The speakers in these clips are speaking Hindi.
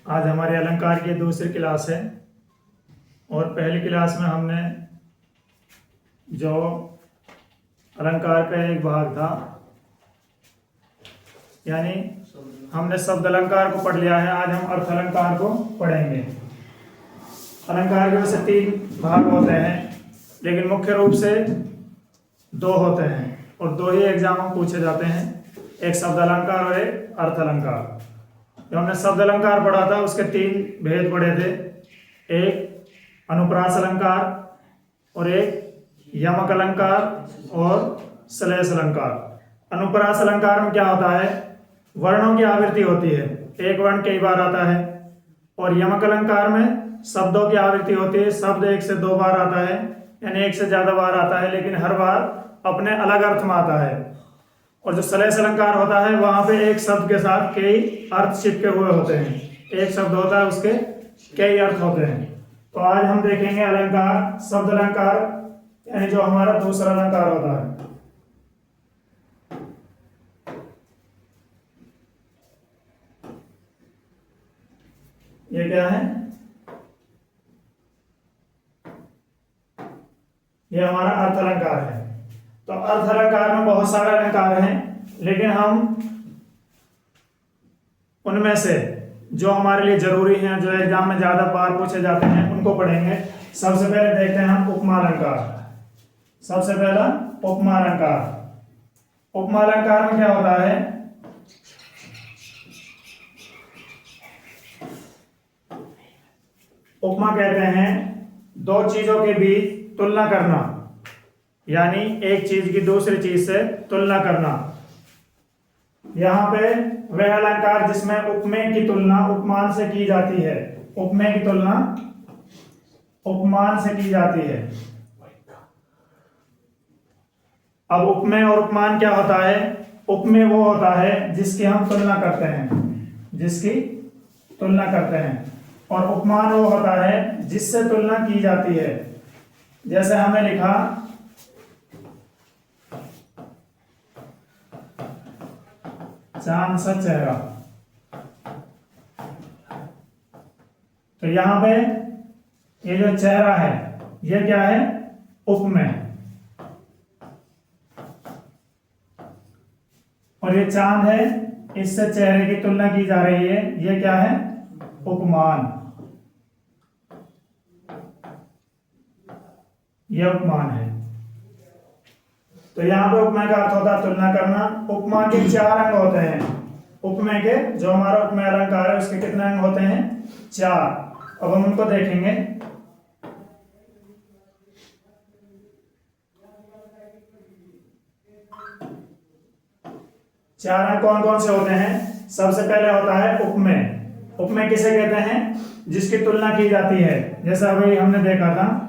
आज हमारे अलंकार की दूसरी क्लास है और पहली क्लास में हमने जो अलंकार का एक भाग था यानी हमने शब्द अलंकार को पढ़ लिया है। आज हम अर्थ अलंकार को पढ़ेंगे। अलंकार के वैसे 3 भाग होते हैं लेकिन मुख्य रूप से 2 होते हैं और 2 ही एग्जाम में पूछे जाते हैं, एक शब्द अलंकार और एक अर्थ अलंकार। जो हमने शब्द अलंकार पढ़ा था उसके 3 भेद पढ़े थे, एक अनुप्रास अलंकार और एक यमक अलंकार और श्लेष अलंकार। अनुप्रास अलंकार में क्या होता है, वर्णों की आवृत्ति होती है, एक वर्ण कई बार आता है। और यमक अलंकार में शब्दों की आवृत्ति होती है, शब्द 1 से 2 बार आता है यानी 1 से ज्यादा बार आता है लेकिन हर बार अपने अलग अर्थ में आता है। और जो श्लेष अलंकार होता है वहां पे एक शब्द के साथ कई अर्थ चिपके हुए होते हैं, एक शब्द होता है उसके कई अर्थ होते हैं। तो आज हम देखेंगे अलंकार, शब्द अलंकार यानी जो हमारा दूसरा अलंकार होता है। ये क्या है, ये हमारा अर्थ अलंकार है। तो अर्थ अलंकार में बहुत सारे अलंकार हैं लेकिन हम उनमें से जो हमारे लिए जरूरी हैं, जो एग्जाम में ज्यादा बार पूछे जाते हैं, उनको पढ़ेंगे। सबसे पहले देखते हैं हम उपमा अलंकार। सबसे पहला उपमा अलंकार। उपमा अलंकार में क्या होता है, उपमा कहते हैं 2 चीजों के बीच तुलना करना, यानी एक चीज की दूसरी चीज से तुलना करना। यहां पे वह अलंकार जिसमें उपमेय की तुलना उपमान से की जाती है, उपमेय की तुलना उपमान से की जाती है। अब उपमेय और उपमान क्या होता है, उपमेय वो होता है जिसकी हम तुलना करते हैं, जिसकी तुलना करते हैं, और उपमान वो होता है जिससे तुलना की जाती है। जैसे हमें लिखा चांद सा चेहरा, तो यहां पे ये जो चेहरा है ये क्या है, उपमेय, और ये चांद है, इससे चेहरे की तुलना की जा रही है, ये क्या है, उपमान। यह उपमान है। तो यहां पे उपमेय का अर्थ होता है तुलना करना। उपमा के 4 अंग होते हैं। उपमेय के जो हमारा उपमेय अलंकार है उसके कितने अंग होते हैं, 4। अब हम उनको देखेंगे। चार अंग कौन कौन से होते हैं, सबसे पहले होता है उपमेय। उपमेय किसे कहते हैं, जिसकी तुलना की जाती है। जैसा अभी हमने देखा था,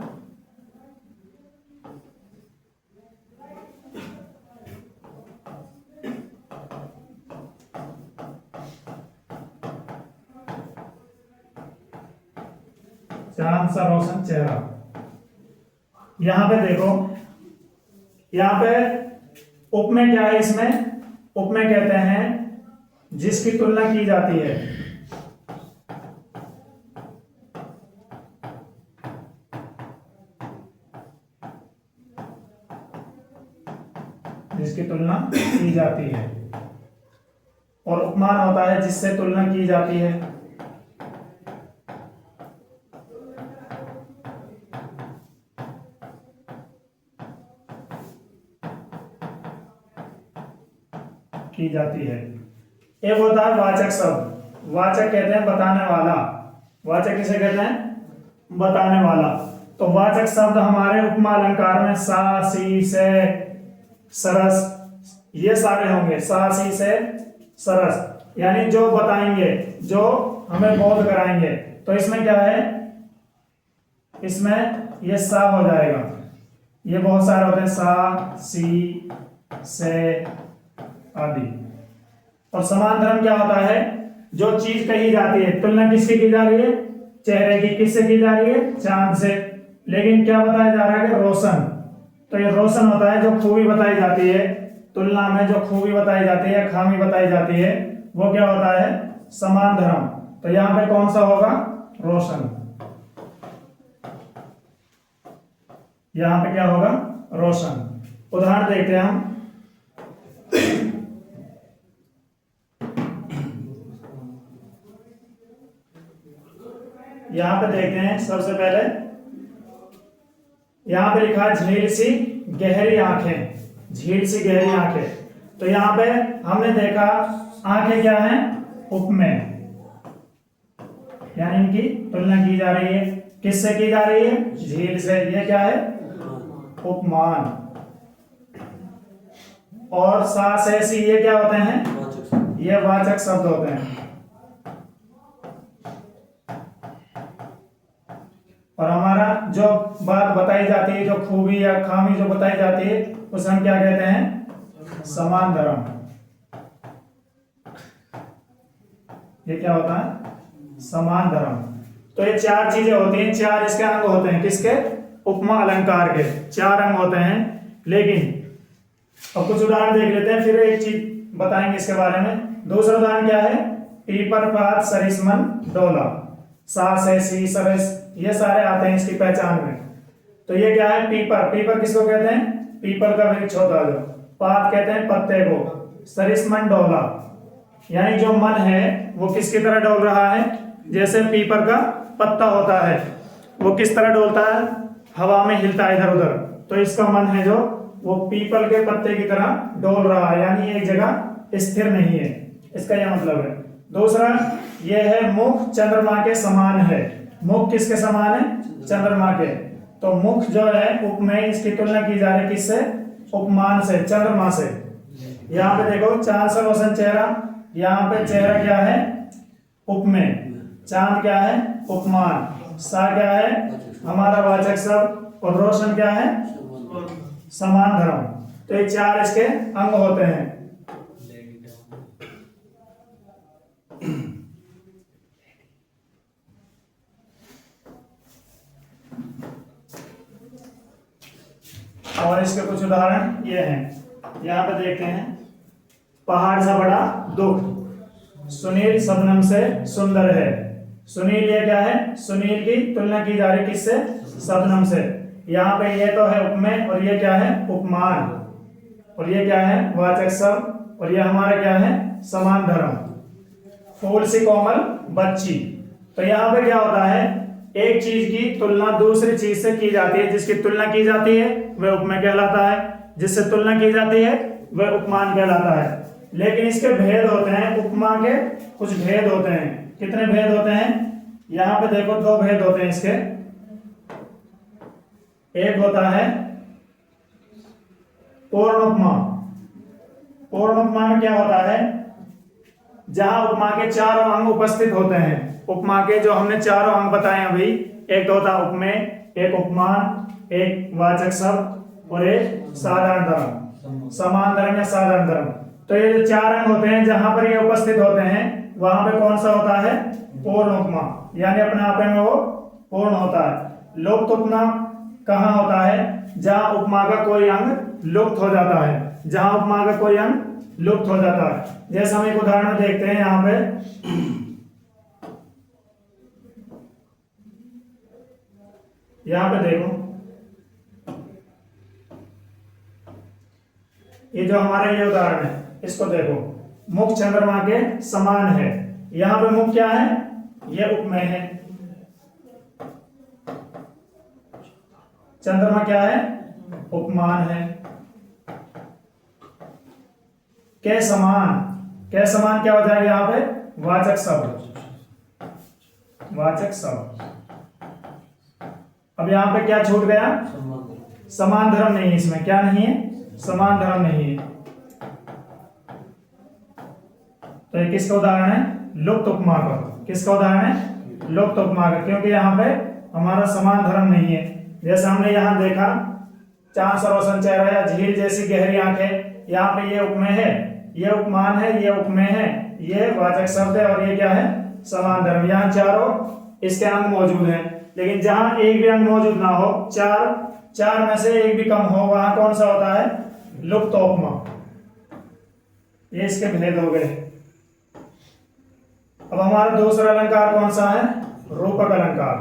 चांद सा रोशन चेहरा। यहां पे देखो, यहां पे उपमेय क्या है, इसमें उपमेय कहते हैं जिसकी तुलना की जाती है। जिसकी तुलना की जाती है। और उपमान होता है जिससे तुलना की जाती है। की जाती है। एक होता है वाचक शब्द। वाचक कहते हैं बताने वाला। वाचक किसे कहते हैं, बताने वाला। तो वाचक शब्द हमारे उपमा अलंकार में सा, सी, से, सरस, ये सारे होंगे। सा, सी, से, सरस, यानी जो बताएंगे, जो हमें बोध कराएंगे। तो इसमें क्या है, इसमें ये सा हो जाएगा। ये बहुत सारे होते हैं, सा, सी, से आदि। और समान धर्म क्या होता है, जो चीज कही जाती है, तुलना किसकी की जा रही है, चेहरे की। किससे की जा रही है, चांद से। लेकिन क्या बताया जा रहा है कि रोशन। तो ये रोशन होता है जो खूबी बताई जाती है, तुलना में जो खूबी बताई जाती है, खामी बताई जाती है, वो क्या होता है, समान धर्म। तो यहां पे कौन सा होगा? रोशन। यहां पे क्या होगा? रोशन। उदाहरण देखते हैं हम। यहां पे देखते हैं सबसे पहले, यहां पे लिखा झील सी गहरी आंखें, झील सी गहरी आंखें। तो यहां पे हमने देखा आंखें क्या हैं? उपमेय, यानी इनकी तुलना की जा रही है। किससे की जा रही है? झील से। ये क्या है? उपमान। और सा से सी ये क्या होते हैं? ये वाचक शब्द होते हैं। और हमारा जो बात बताई जाती है, जो खूबी या खामी जो बताई जाती है, उसे हम क्या कहते हैं? समान धर्म। ये क्या होता है? समान धर्म। तो ये चार चीजें होती हैं, चार इसके अंग होते हैं। किसके? उपमा अलंकार के चार अंग होते हैं। लेकिन अब कुछ उदाहरण देख लेते हैं, फिर एक चीज बताएंगे इसके बारे में। दूसरा उदाहरण क्या है? पीपर, पात, सरिस्मन, डोला। सा से सी सरस ये सारे आते हैं इसकी पहचान में। तो ये क्या है? पीपर। पीपर किसको कहते हैं? पीपल का वृक्ष होता है जो। पात कहते हैं पत्ते को। सरिस्मन डोला, यानी जो मन है वो किसकी तरह डोल रहा है? जैसे पीपर का पत्ता होता है, वो किस तरह डोलता है? हवा में हिलता है इधर उधर। तो इसका मन है जो, वो पीपल के पत्ते की तरह डोल रहा है, यानी एक जगह स्थिर नहीं है। इसका यह मतलब है। दूसरा यह है मुख चंद्रमा के समान है। मुख किसके समान है? चंद्रमा के। तो मुख जो है उपमेय, इसकी तुलना की जा रही है किससे? उपमान से, चंद्रमा से। यहाँ पे देखो चांद सा रोशन चेहरा, यहाँ पे चेहरा क्या है? उपमेय। चांद क्या है? उपमान। सा क्या है? हमारा वाचक शब्द। और रोशन क्या है? समान धर्म। तो ये चार इसके अंग होते हैं। और इसके कुछ उदाहरण ये हैं। यहां पे देखते हैं, पहाड़ सा बड़ा दुख, सुनील शबनम से सुंदर है। सुनील ये क्या है? सुनील की तुलना की जा रही किससे? शबनम से। यहाँ पे ये तो है उपमेय, और ये क्या है? उपमान। और ये क्या है? वाचक शब्द। और ये हमारा क्या है? समान धर्म। फूल सी कोमल बच्ची। तो यहाँ पे क्या होता है? एक चीज की तुलना दूसरी चीज से की जाती है। जिसकी तुलना की जाती है वह उपमेय कहलाता है, जिससे तुलना की जाती है वह उपमान कहलाता है। लेकिन इसके भेद होते हैं, उपमा के कुछ भेद होते हैं। कितने भेद होते हैं? यहाँ पे देखो दो भेद होते हैं इसके। एक होता है पूर्ण उपमा। पूर्ण उपमा में क्या होता है? जहां उपमा के चारों अंग उपस्थित होते हैं। उपमा के जो हमने चारों अंग बताए हैं अभी, एक तो होता है उपमेय, एक उपमान, एक वाचक शब्द और एक साधारण धर्म, समान धर्म या साधारण धर्म। तो ये जो चार अंग होते हैं जहां पर ये उपस्थित होते हैं, वहां पे कौन सा होता है? पूर्ण उपमा, यानी अपने आप में वो पूर्ण होता है। लुप्त उपमा कहाँ होता है? जहां उपमा का कोई अंग लुप्त हो जाता है। जहां उपमा का कोई अंग लुप्त हो जाता है। जैसे हम एक उदाहरण देखते हैं यहां पे। यहां पे देखो, ये जो हमारा ये उदाहरण है, इसको देखो। मुख चंद्रमा के समान है। यहां पे मुख क्या है? ये उपमेय है। चंद्रमा क्या है? उपमान है। के समान, के समान क्या हो जाएगा यहां पे? वाचक शब्द, वाचक शब्द। अब यहां पे क्या छूट गया? समान धर्म नहीं है इसमें। क्या नहीं है? समान धर्म नहीं है। तो ये किसका उदाहरण है? लुप्त उपमा का। किसका उदाहरण है? लुप्त उपमा का, क्योंकि यहाँ पे हमारा समान धर्म नहीं है। जैसे हमने यहाँ देखा, चांद सा रोशन चेहरा या झील जैसी गहरी आंखें, यहाँ पे ये उपमेय है, ये उपमान है, ये उपमेय है, ये वाचक शब्द है, और ये क्या है? समान धर्म। यहाँ चारों इसके अंग मौजूद हैं। लेकिन जहां एक भी अंग मौजूद ना हो, चार में से एक भी कम हो, वहां कौन सा होता है? लुप्त उपमा। ये इसके भेद हो गए। अब हमारा दूसरा अलंकार कौन सा है? रूपक अलंकार।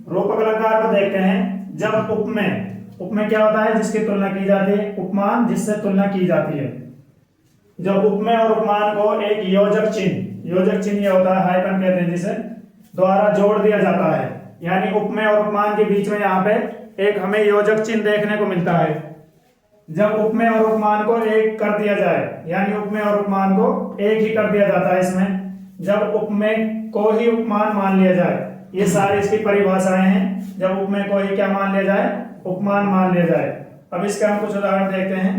रूपक अलंकार को देखते हैं। जब उपमेय क्या होता है? जिसकी तुलना की जाती है। उपमान जिससे तुलना की जाती है। जब उपमेय और उपमान को एक योजक चिन्ह ये होता है, हाइफन कहते हैं जिसे, द्वारा जोड़ दिया जाता है। यानी उपमेय और उपमान के बीच में यहाँ पे एक हमें योजक चिन्ह देखने को मिलता है। जब उपमेय और उपमान को एक कर दिया जाए, यानी उपमेय और उपमान को एक ही कर दिया जाता है इसमें। जब उपमेय को ही उपमान मान लिया जाए, ये सारी इसकी परिभाषाएं हैं। जब उपमेय को ही क्या मान लिया जाए? उपमान मान लिया जाए। अब इसके हम कुछ उदाहरण देखते हैं।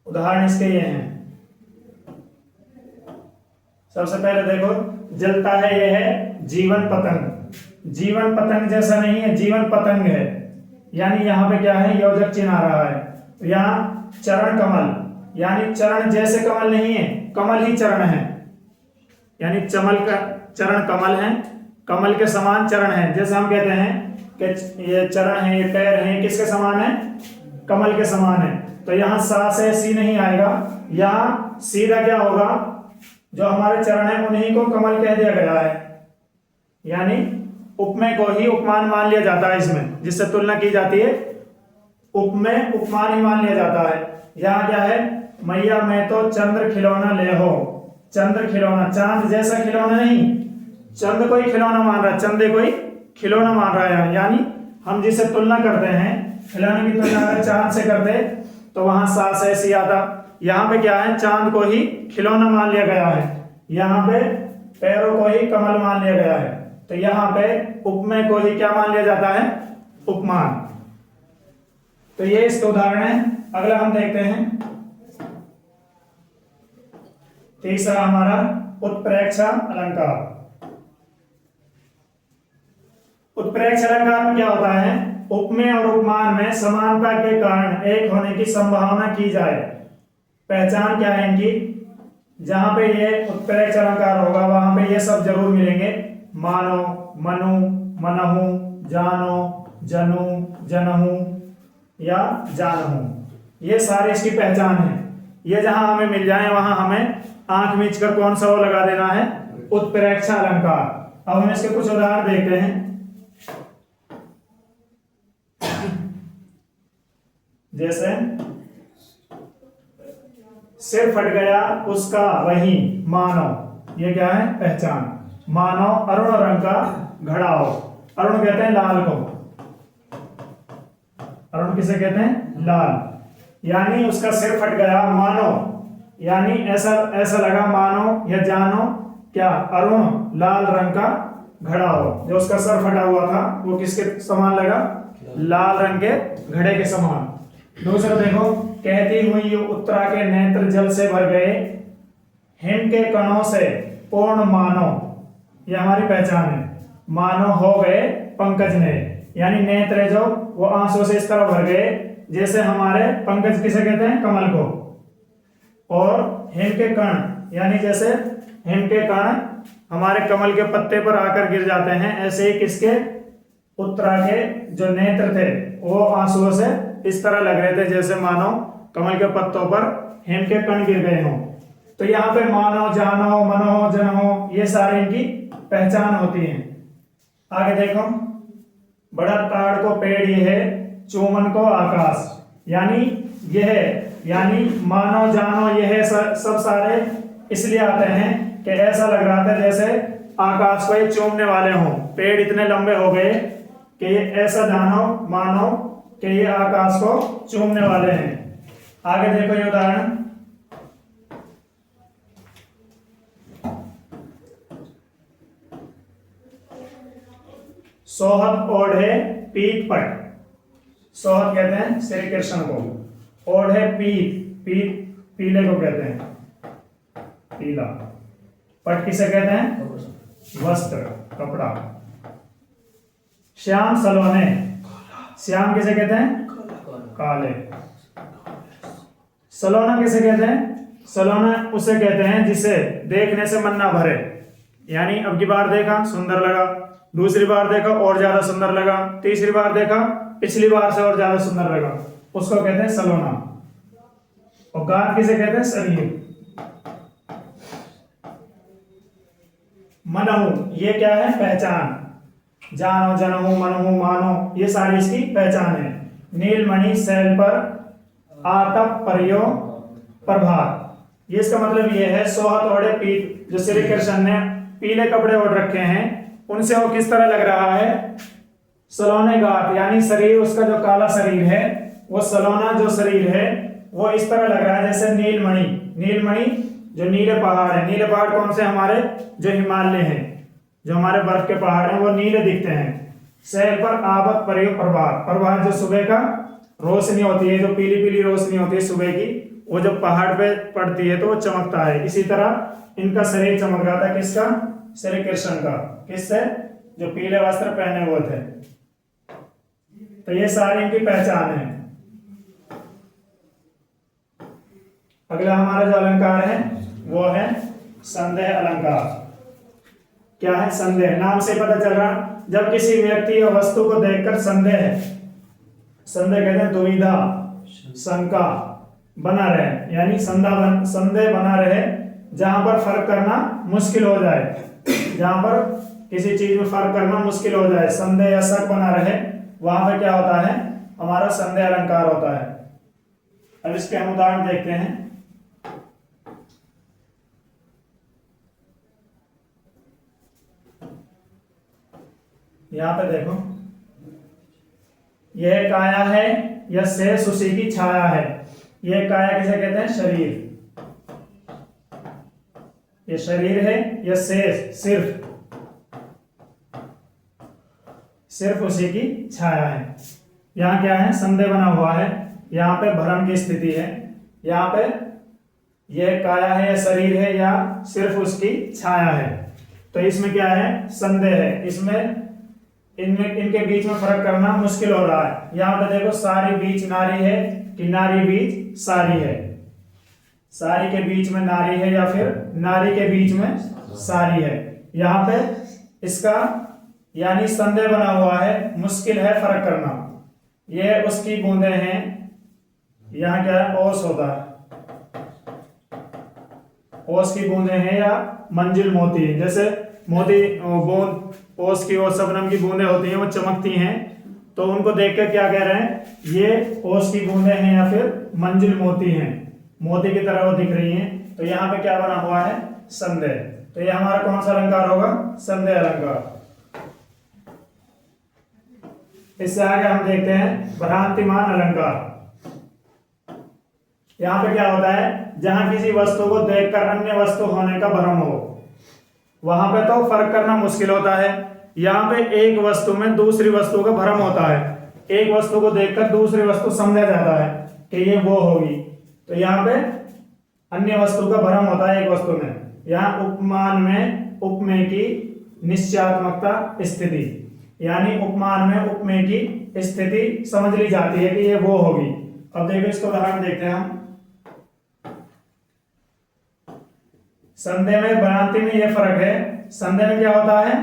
उदाहरण इसके ये हैं। सबसे पहले देखो, जलता है ये है जीवन पतंग। जीवन पतंग जैसा नहीं है, जीवन पतंग है। यानी यहाँ पे क्या है? योजक चिन्ह आ रहा है। तो यहाँ चरण कमल, यानी चरण जैसे कमल नहीं है, कमल ही चरण है। यानी चमल का चरण कमल है, कमल के समान चरण है। जैसे हम कहते हैं कि ये चरण है, ये पैर है, किसके समान है? कमल के समान है। तो यहाँ सा से सी नहीं आएगा, यहाँ सीधा क्या होगा? जो हमारे चरण है उन्हीं को कमल कह दिया गया है। यानी उपमेय को ही उपमान मान लिया जाता है इसमें, जिससे तुलना की जाती है। उपमेय उपमान ही मान लिया जाता है। यहाँ क्या है? मैया मैं तो चंद्र खिलौना ले हो। चंद्र खिलौना, चांद जैसा खिलौना नहीं, चंद को ही खिलौना मान रहा है, चंदे को ही खिलौना मान रहा है। यानी हम जिससे तुलना करते हैं, खिलौने की तुलना अगर चांद से करते तो वहां सा से सी आता। यहाँ पे क्या है? चांद को ही खिलौना मान लिया गया है। यहाँ पे पैरों को ही कमल मान लिया गया है। तो यहाँ पे उपमेय को ही क्या मान लिया जाता है? उपमान। तो ये इसके उदाहरण है। अगला हम देखते हैं, तीसरा हमारा उत्प्रेक्षा अलंकार। उत्प्रेक्षा अलंकार में क्या होता है? उपमेय और उपमान में समानता के कारण एक होने की संभावना की जाए। पहचान क्या है इनकी? जहां पे ये उत्प्रेक्षा अलंकार होगा वहां पे ये सब जरूर मिलेंगे। मानो, मनु, मनहु, जानो, जनु, जनहु या जानहु, ये सारी इसकी पहचान है। ये जहां हमें मिल जाए वहां हमें आंख मीच कर कौन सा वो लगा देना है? उत्प्रेक्षा अलंकार। अब हम इसके कुछ उदाहरण देखते हैं। जैसे सिर फट गया उसका वही मानो, ये क्या है? पहचान। मानो अरुण रंग का घड़ा हो। अरुण कहते हैं लाल को। अरुण किसे कहते हैं? लाल। यानी उसका सिर फट गया, मानो यानी ऐसा लगा, मानो या जानो क्या? अरुण लाल रंग का घड़ा हो। जो उसका सर फटा हुआ था वो किसके समान लगा? लाल रंग के घड़े के समान। दूसरा देखो, कहती हुई उत्तरा के नेत्र जल से भर गए, हिम के कणों से पूर्ण मानो, ये हमारी पहचान है। मानो हो गए पंकज ने, यानी नेत्र जो वो आंसू से इस तरह भर गए जैसे हमारे पंकज किसे कहते हैं? कमल को। और हिम के कण, यानी जैसे हिम के कण हमारे कमल के पत्ते पर आकर गिर जाते हैं, ऐसे ही किसके? उत्तरा के जो नेत्र थे वो आंसुओं से इस तरह लग रहे थे जैसे मानो कमल के पत्तों पर हिम के कण गिर गए हों। तो यहाँ पे मानो, जानो, मनो, जनो, ये सारी इनकी पहचान होती है। आगे देखो, बड़ा ताड़ को पेड़ ये है, चूमन को आकाश, यानी यह, यानी मानो, जानो, यह सब सारे इसलिए आते हैं कि ऐसा लग रहा था जैसे आकाश को ये चूमने वाले हों। पेड़ इतने लंबे हो गए कि ये ऐसा जानो, मानो कि ये आकाश को चूमने वाले हैं। आगे देखो ये उदाहरण, सोहत ओढ़े पीत पट। सोहत कहते हैं श्री कृष्ण को, ओढ़े पीत, पीत पीले को कहते हैं, पीला। पट किसे कहते हैं? वस्त्र, कपड़ा। श्याम सलोने, श्याम किसे कहते हैं? काले। सलोना किसे कहते हैं? सलोना उसे कहते हैं जिसे देखने से मन ना भरे, यानी अब की बार देखा सुंदर लगा, दूसरी बार देखा और ज्यादा सुंदर लगा, तीसरी बार देखा पिछली बार से और ज्यादा सुंदर लगा, उसको कहते हैं सलोना। और गात किसे कहते हैं? शरीर। मनहु, ये क्या है? पहचान। जानो, जनहु, मनहु, मानो, ये सारी इसकी पहचान है। नीलमणि शैल पर आतप परियो प्रभात, ये इसका मतलब ये है सोहत ओढ़े पीत, जो श्री कृष्ण ने पीले कपड़े ओढ़ रखे हैं, उनसे वो किस तरह लग रहा है? सलोने गात, यानी शरीर उसका जो काला शरीर है, वो सलोना जो शरीर है वो इस तरह लग रहा है जैसे नीलमणि। नीलमणि जो नीले पहाड़ है, नीले पहाड़ कौन से? हमारे जो हिमालय हैं, जो हमारे बर्फ के पहाड़ हैं, वो नीले दिखते हैं। शैल पर आवत परियो प्रभात, प्रभात जो सुबह का रोशनी होती है, जो पीली पीली रोशनी होती है सुबह की, वो जब पहाड़ पे पड़ती है तो वो चमकता है। इसी तरह इनका शरीर चमक रहा था, किसका? श्री कृष्ण का। किससे? जो पीले वस्त्र पहने हुए थे। तो ये सारी इनकी पहचान है। अगला हमारा जो अलंकार है वो है संदेह अलंकार। क्या है? संदेह। नाम से पता चल रहा, जब किसी व्यक्ति या वस्तु को देखकर संदेह, संदेह कहते हैं दुविधा, शंका बना रहे, यानी संदेह बना रहे, जहां पर फर्क करना मुश्किल हो जाए, जहां पर किसी चीज में फर्क करना मुश्किल हो जाए, संदेह या शक बना रहे, वहां पे क्या होता है? हमारा संदेह अलंकार होता है। अब इसके हम उदाहरण देखते हैं। यहां पे देखो, यह काया है, यह शेष उसी की छाया है। यह काया किसे कहते हैं? शरीर। ये शरीर है, यह शेष सिर्फ उसी की छाया है। यहाँ क्या है? संदेह बना हुआ है, यहाँ पे भ्रम की स्थिति है। यहाँ पे यह काया है या शरीर है या सिर्फ उसकी छाया है। तो इसमें क्या है? संदेह है। इसमें इनके बीच में फर्क करना मुश्किल हो रहा है। यहाँ पे देखो, सारी बीच नारी है कि नारी बीच सारी है? सारी के बीच में नारी है या फिर नारी के बीच में सारी है? यहाँ पे इसका यानी संदेह बना हुआ है, मुश्किल है फर्क करना। ये उसकी बूंदें हैं, यहाँ क्या है? ओस होता है, ओस की बूंदें हैं या मंजिल मोती है। जैसे मोती बूंद, ओस की और शबनम की बूंदें होती हैं, वो चमकती हैं, तो उनको देखकर क्या कह रहे हैं? ये ओस की बूंदें हैं या फिर मंजिल मोती हैं, मोती की तरह वो दिख रही हैं। तो यहाँ पे क्या बना हुआ है? संदेह। तो ये हमारा कौन सा अलंकार होगा? संदेह अलंकार। इससे आगे हम देखते हैं भ्रांतिमान अलंकार। यहाँ पे क्या होता है? जहां किसी वस्तु को देखकर अन्य वस्तु होने का भ्रम हो, वहां पे तो फर्क करना मुश्किल होता है। यहाँ पे एक वस्तु में दूसरी वस्तु का भ्रम होता है। एक वस्तु को देखकर दूसरी वस्तु समझा जाता है कि ये वो होगी। तो यहाँ पे अन्य वस्तु का भ्रम होता है एक वस्तु में। यहाँ उपमान में उपमेय की निश्चयात्मकता स्थिति, यानी उपमान में उपमेय की स्थिति समझ ली जाती है कि ये वो होगी। अब देखो, इसको उदाहरण देखते हैं हम। संदेह में भ्रांति में यह फर्क है। संदेह में क्या होता है?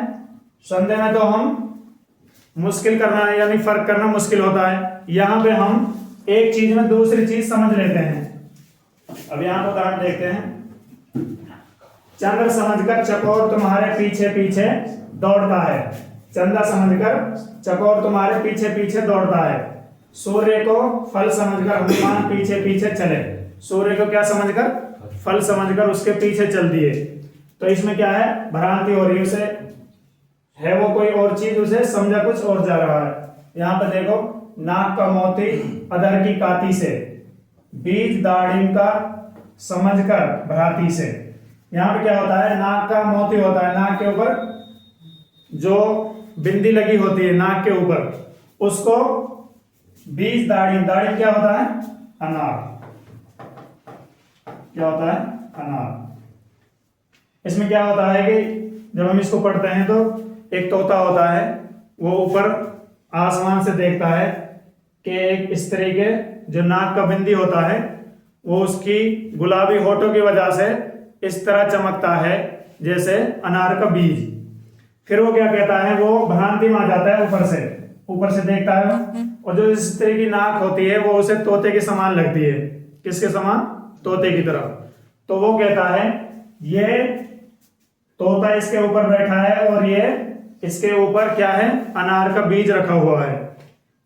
संदेह में तो हम मुश्किल करना यानी फर्क करना मुश्किल होता है। यहां पे हम एक चीज में दूसरी चीज समझ लेते हैं। अब यहां पर उदाहरण देखते हैं। चंद्र समझकर चकोर तुम्हारे पीछे पीछे दौड़ता है। चंदा समझकर चकोर तुम्हारे पीछे पीछे दौड़ता है। सूर्य को फल समझकर हनुमान पीछे पीछे चले। सूर्य को क्या समझकर? फल समझकर उसके पीछे चल दिए। तो इसमें क्या है? भ्रांति हो रही है, उसे है वो कोई और चीज, उसे समझा कुछ और जा रहा है। यहाँ पे देखो, नाक का मोती अधर की काती से, बीज दाढ़ी का समझकर भ्रांति से। यहाँ पे क्या होता है? नाक का मोती होता है, नाक के ऊपर जो बिंदी लगी होती है नाक के ऊपर, उसको बीज दाढ़ी, दाढ़ी क्या होता है? अनार। क्या होता है? अनार। इसमें क्या होता है कि जब हम इसको पढ़ते हैं तो एक तोता होता है, वो ऊपर आसमान से देखता है कि एक स्त्री के जो नाक का बिंदी होता है वो उसकी गुलाबी होठों की वजह से इस तरह चमकता है जैसे अनार का बीज। फिर वो क्या कहता है? वो भ्रांति में आ जाता है ऊपर से ऊपर से देखता है और जो इस तरह की नाक होती है वो उसे तोते के समान लगती है। किसके समान? तोते की तरह। तो वो कहता है ये तोता इसके ऊपर बैठा है और ये इसके ऊपर क्या है? अनार का बीज रखा हुआ है।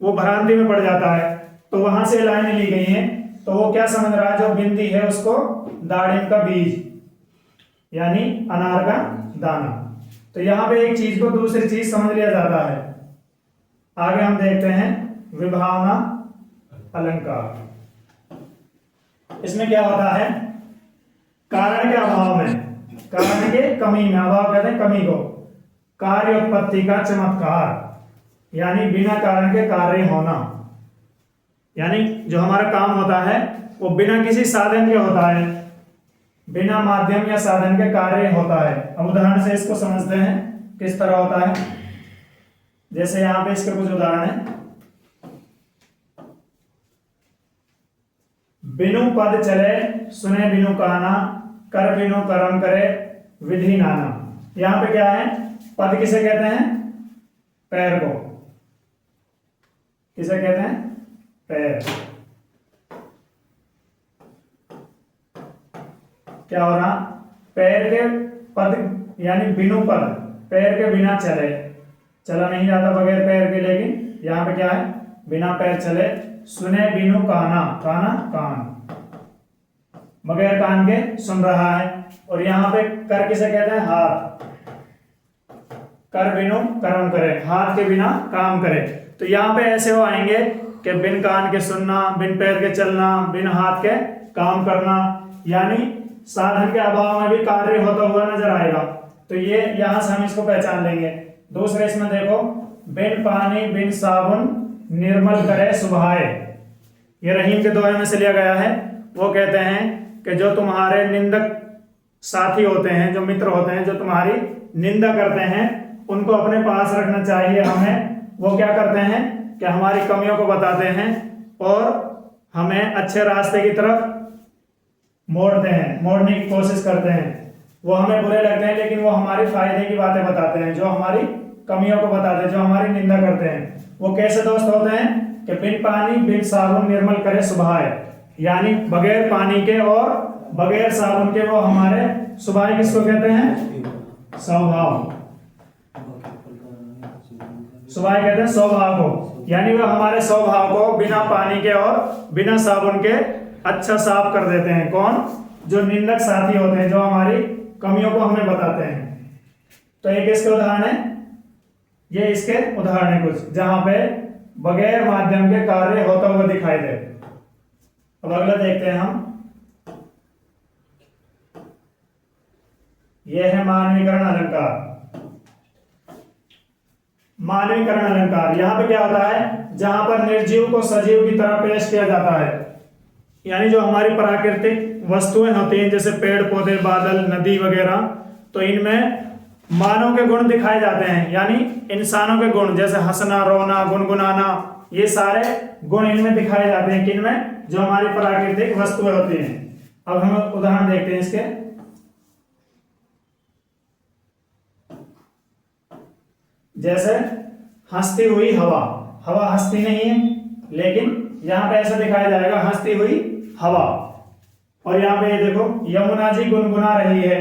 वो भ्रांति में पड़ जाता है। तो वहां से लाइनें ली गई हैं। तो वो क्या समझ रहा है? जो बिंदी है उसको दाड़िम का बीज यानी अनार का दाना। तो यहां पे एक चीज को दूसरी चीज समझ लिया जाता है। आगे हम देखते हैं विभावना अलंकार। इसमें क्या होता है? कारण के अभाव में, कारण के कमी में, अभाव कहते हैं कमी को, कार्य उत्पत्ति का चमत्कार यानी बिना कारण के कार्य होना। यानी जो हमारा काम होता है वो बिना किसी साधन के होता है, बिना माध्यम या साधन के कार्य होता है। अब उदाहरण से इसको समझते हैं किस तरह होता है। जैसे यहां पे इसके कुछ उदाहरण है। बिनु पद चले सुने बिनु कहना, कर बिनु कर्म करे विधि नाना। यहां पे क्या है? पद किसे कहते हैं? पैर को। किसे कहते हैं? पैर। क्या हो रहा? पैर के पद यानी बिनु पद, पैर के बिना चले, चला नहीं जाता बगैर पैर के। लेकिन यहां पे क्या है? बिना पैर चले। सुने बिनु काना, काना कान, बगैर कान के सुन रहा है। और यहां पे कर किसे कहते हैं? हाथ। कर बिनु कर्म करे, हाथ के बिना काम करे। तो यहां पे ऐसे हो आएंगे कि बिन कान के सुनना, बिन पैर के चलना, बिन हाथ के काम करना, यानी साधन के अभाव में भी कार्य होता हुआ नजर आएगा। तो ये यहां से हम इसको पहचान लेंगे। दूसरे इसमें देखो, बिन पानी बिन साबुन निर्मल करे सुभाए। ये रहीम के दोहे में से लिया गया है। वो कहते हैं कि जो तुम्हारे निंदक साथी होते हैं, जो मित्र होते हैं, जो तुम्हारी निंदा करते हैं, उनको अपने पास रखना चाहिए हमें। वो क्या करते हैं कि हमारी कमियों को बताते हैं और हमें अच्छे रास्ते की तरफ मोड़ते हैं, मोड़ने की कोशिश करते हैं। वो हमें बुरे लगते हैं लेकिन वो हमारी फायदे की बातें बताते हैं, जो हमारी कमियों को बताते हैं, जो हमारी निंदा करते हैं। वो कैसे दोस्त होते हैं कि बिन पानी बिन साबुन निर्मल करे सुभाए, यानी बगैर पानी के और बगैर साबुन के वो हमारे सुभाए किसको कहते हैं? स्वभाव। सुभाए कहते हैं स्वभाव को, यानी वो हमारे स्वभाव को बिना पानी के और बिना साबुन के अच्छा साफ कर देते हैं। कौन? जो निंदक साथी होते हैं, जो हमारी कमियों को हमें बताते हैं। तो एक इसके उदाहरण है, ये इसके उदाहरण है कुछ जहां पे बगैर माध्यम के कार्य होता हुआ दिखाई दे। अब अगला देखते हैं हम। यह है मानवीकरण अलंकार। मानवीकरण अलंकार यहां पे क्या होता है? जहां पर निर्जीव को सजीव की तरह पेश किया जाता है, यानी जो हमारी प्राकृतिक वस्तुएं होती हैं जैसे पेड़ पौधे, बादल, नदी वगैरह, तो इनमें मानव के गुण दिखाए जाते हैं, यानी इंसानों के गुण, जैसे हंसना, रोना, गुनगुनाना, ये सारे गुण इनमें दिखाए जाते हैं। किनमें? जो हमारी प्राकृतिक वस्तुएं होती हैं। अब हम उदाहरण देखते हैं इसके। जैसे हंसती हुई हवा। हवा हंसती नहीं है, लेकिन यहां पे ऐसा दिखाया जाएगा हंसती हुई हवा। और यहां पे ये देखो, यमुना जी गुनगुना रही है।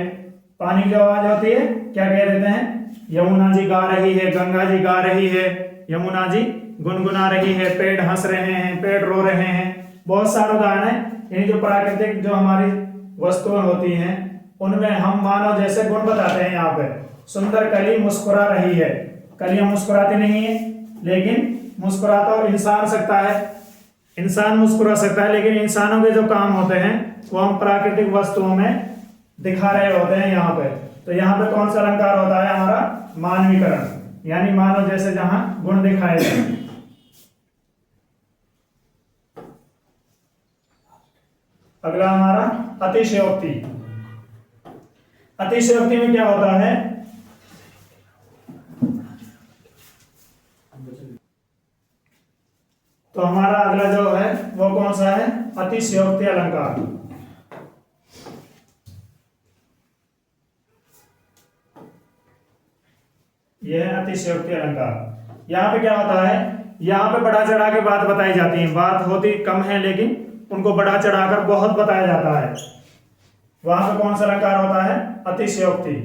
पानी की आवाज होती है, क्या कह देते हैं? यमुना जी गा रही है, गंगा जी गा रही है, यमुना जी गुनगुना रही है, पेड़ हंस रहे हैं, पेड़ रो रहे हैं। बहुत सारे उदाहरण है। ये जो प्राकृतिक जो हमारी वस्तुएं होती हैं उनमें हम मानव जैसे गुण बताते हैं। यहाँ पे सुंदर कली मुस्कुरा रही है। कलियां मुस्कुराती नहीं है, लेकिन मुस्कुरा तो इंसान सकता है, इंसान मुस्कुरा सकता है, लेकिन इंसानों के जो काम होते हैं वो हम प्राकृतिक वस्तुओं में दिखा रहे होते हैं यहाँ पे। तो यहाँ पे कौन सा अलंकार होता है हमारा? मानवीकरण, यानी मानव जैसे जहां गुण दिखाए जाए। अगला हमारा अतिशयोक्ति। अतिशयोक्ति में क्या होता है? तो हमारा अगला जो है वो कौन सा है? अतिशयोक्ति अलंकार। यह है अतिशयोक्ति अलंकार। यहाँ पे क्या होता है, यहाँ पे बढ़ा चढ़ा के बात बताई जाती है, बात होती कम है लेकिन उनको बढ़ा चढ़ाकर बहुत बताया जाता है। वहां पे कौन सा अलंकार होता है, अतिशयोक्ति।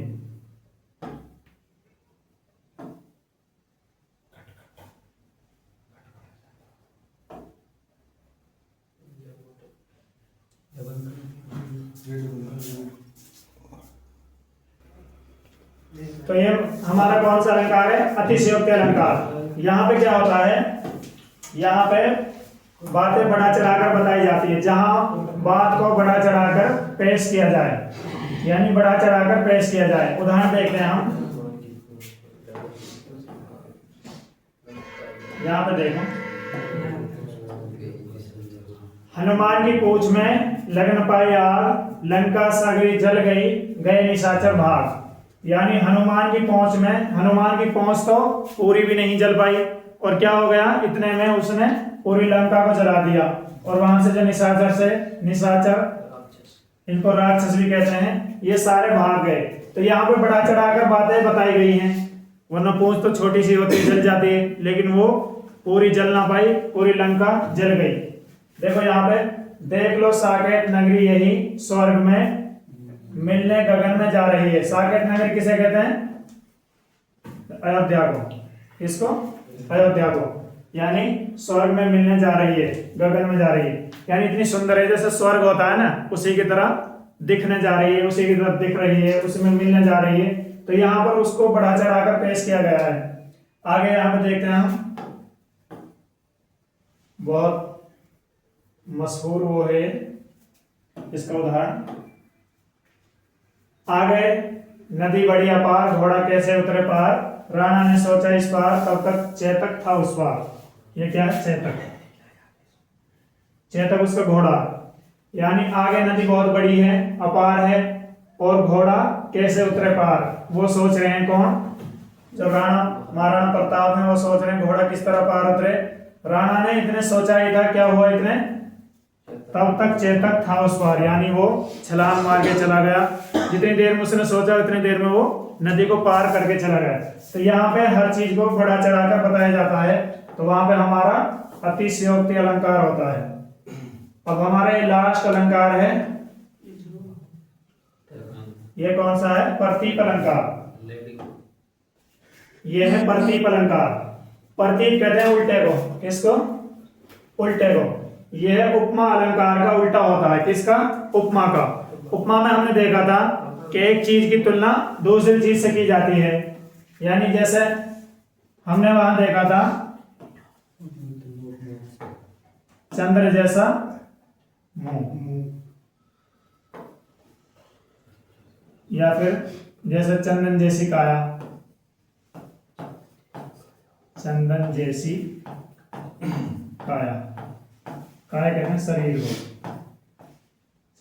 तो ये हमारा कौन सा अलंकार है, अतिशयोक्ति अलंकार। यहाँ पे क्या होता है, यहाँ पे बातें बढ़ा चढ़ाकर बताई जाती है, जहां बात को बढ़ा चढ़ाकर पेश किया जाए, यानी बढ़ा चढ़ाकर पेश किया जाए। उदाहरण देखते हैं हम, यहाँ पे देखो, हनुमान की पूंछ में लगन पाई आग, लंका सगरी जल गई, गए निशाचर भाग। यानी हनुमान की पहुंच में, हनुमान की पहुंच तो पूरी भी नहीं जल पाई, और क्या हो गया, इतने में उसने पूरी लंका को जला दिया। और वहां से जो निशाचर, इनको राक्षस भी कहते हैं, ये सारे भाग गए। तो यहाँ पे बढ़ा चढ़ाकर बातें बताई गई हैं, वरना पूंछ तो छोटी सी होती है, जल जाती है, लेकिन वो पूरी जल ना पाई, पूरी लंका जल गई। देखो यहाँ पे, देख लो साकेत नगरी यही स्वर्ग में मिलने गगन में जा रही है। साकेत नगरी किसे कहते हैं, अयोध्या को। किसको, अयोध्या को। यानी स्वर्ग में मिलने जा रही है, गगन में जा रही है, यानी इतनी सुंदर है, जैसे स्वर्ग होता है ना, उसी की तरह दिखने जा रही है, उसी की तरह दिख रही है, उसमें मिलने जा रही है। तो यहाँ पर उसको बढ़ा चढ़ाकर पेश किया गया है। आगे यहाँ पे देखते हैं हम, बहुत मशहूर वो है इसका उदाहरण। आगे, नदी बड़ी अपार, घोड़ा कैसे उतरे पार, राणा ने सोचा इस पार, तब तक चेतक था उस पार। ये क्या है, चेतक। चेतक उसका घोड़ा, यानी आगे नदी बहुत बड़ी है, अपार है, और घोड़ा कैसे उतरे पार, वो सोच रहे हैं। कौन, जो राणा, महाराणा प्रताप है, वो सोच रहे हैं घोड़ा किस तरह पार उतरे। राणा ने इतने सोचा ही था, क्या हुआ इतने, तब तक चेतक था उस पार, यानी वो छलांग मार के चला गया। जितनी देर में उसने सोचा, उतनी देर में वो नदी को पार करके चला गया। तो यहाँ पे हर चीज को बढ़ा चढ़ाकर बताया जाता है, तो वहां पे हमारा अतिशयोक्ति अलंकार होता है। अब हमारा ये लास्ट अलंकार है, ये कौन सा है, प्रतीप अलंकार। ये है प्रतीप अलंकार। प्रतीप कहते हैं उल्टे को, किसको, उल्टे को। यह उपमा अलंकार का उल्टा होता है, किसका, उपमा का। उपमा में हमने देखा था कि एक चीज की तुलना दूसरी चीज से की जाती है, यानी जैसे हमने वहां देखा था चंद्र जैसा मुंह, या फिर जैसे चंदन जैसी काया, चंदन जैसी काया। काया कहते हैं शरीर को,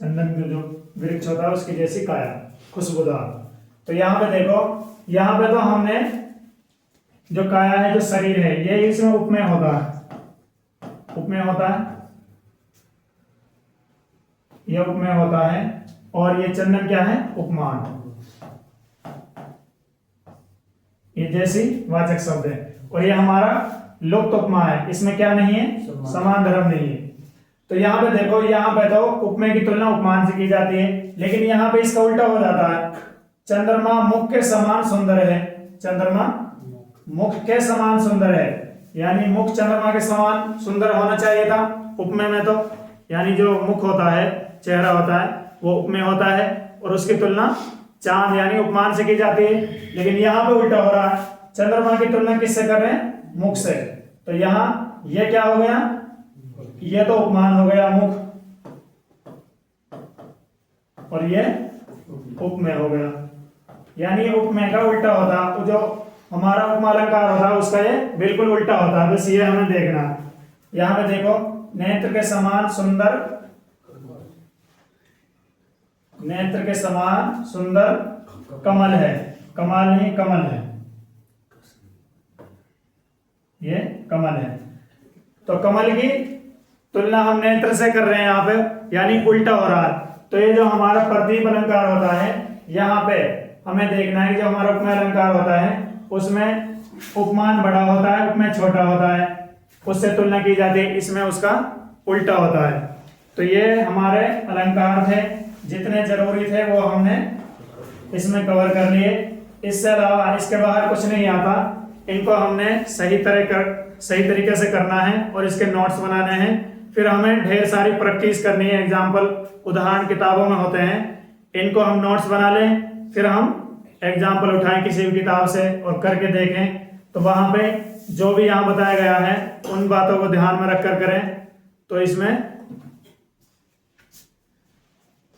चंदन का जो वृक्ष होता है उसकी जैसी काया, खुशबूदार। तो यहाँ पे देखो, यहाँ पे तो हमने जो काया है, जो शरीर है, ये इसमें उपमेय होता है, उपमेय होता है, ये उपमेय होता है। और ये चंदन क्या है, उपमान। ये जैसी वाचक शब्द है। और ये हमारा लुप्त उपमा है, इसमें क्या नहीं है, समान धर्म नहीं है। तो यहाँ पे देखो, यहाँ पे तो उपमेय की तुलना उपमान से की जाती है, लेकिन यहाँ पे इसका उल्टा हो जाता है। चंद्रमा मुख के समान सुंदर है, चंद्रमा मुख के समान सुंदर है, यानी मुख चंद्रमा के समान सुंदर होना चाहिए था उपमेय में तो, यानी जो मुख होता है, चेहरा होता है, वो उपमेय होता है, और उसकी तुलना चांद यानी उपमान से की जाती है। लेकिन यहाँ पे उल्टा हो रहा है, चंद्रमा की तुलना किससे कर रहे हैं, मुख से। तो यहाँ ये क्या हो गया, ये तो उपमान हो गया मुख, और ये उपमेय हो गया, यानी उपमेय का उल्टा होता। तो जो हमारा उपमा अलंकार होता है उसका ये बिल्कुल उल्टा होता है, बस ये हमें देखना। यहाँ पे देखो, नेत्र के समान सुंदर, नेत्र के समान सुंदर कमल है, कमाल नहीं कमल है, ये कमल है। तो कमल की तुलना हम नेत्र से कर रहे हैं यहाँ पे, यानी उल्टा हो रहा है। तो ये जो हमारा प्रतीप अलंकार होता है, यहाँ पे हमें देखना है कि जो हमारा उपमेय अलंकार होता है उसमें उपमान बड़ा होता है, उपमेय छोटा होता है, उससे तुलना की जाती है, इसमें उसका उल्टा होता है। तो ये हमारे अलंकार थे, जितने जरूरी थे वो हमने इसमें कवर कर लिए। इससे अलावा इसके बाहर कुछ नहीं आता, इनको हमने सही तरीके से करना है और इसके नोट्स बनाने हैं। फिर हमें ढेर सारी प्रैक्टिस करनी है, एग्जाम्पल उदाहरण किताबों में होते हैं, इनको हम नोट्स बना लें, फिर हम एग्जाम्पल उठाएं किसी भी किताब से और करके देखें। तो वहां पे जो भी यहाँ बताया गया है उन बातों को ध्यान में रखकर करें। तो इसमें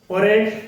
और एक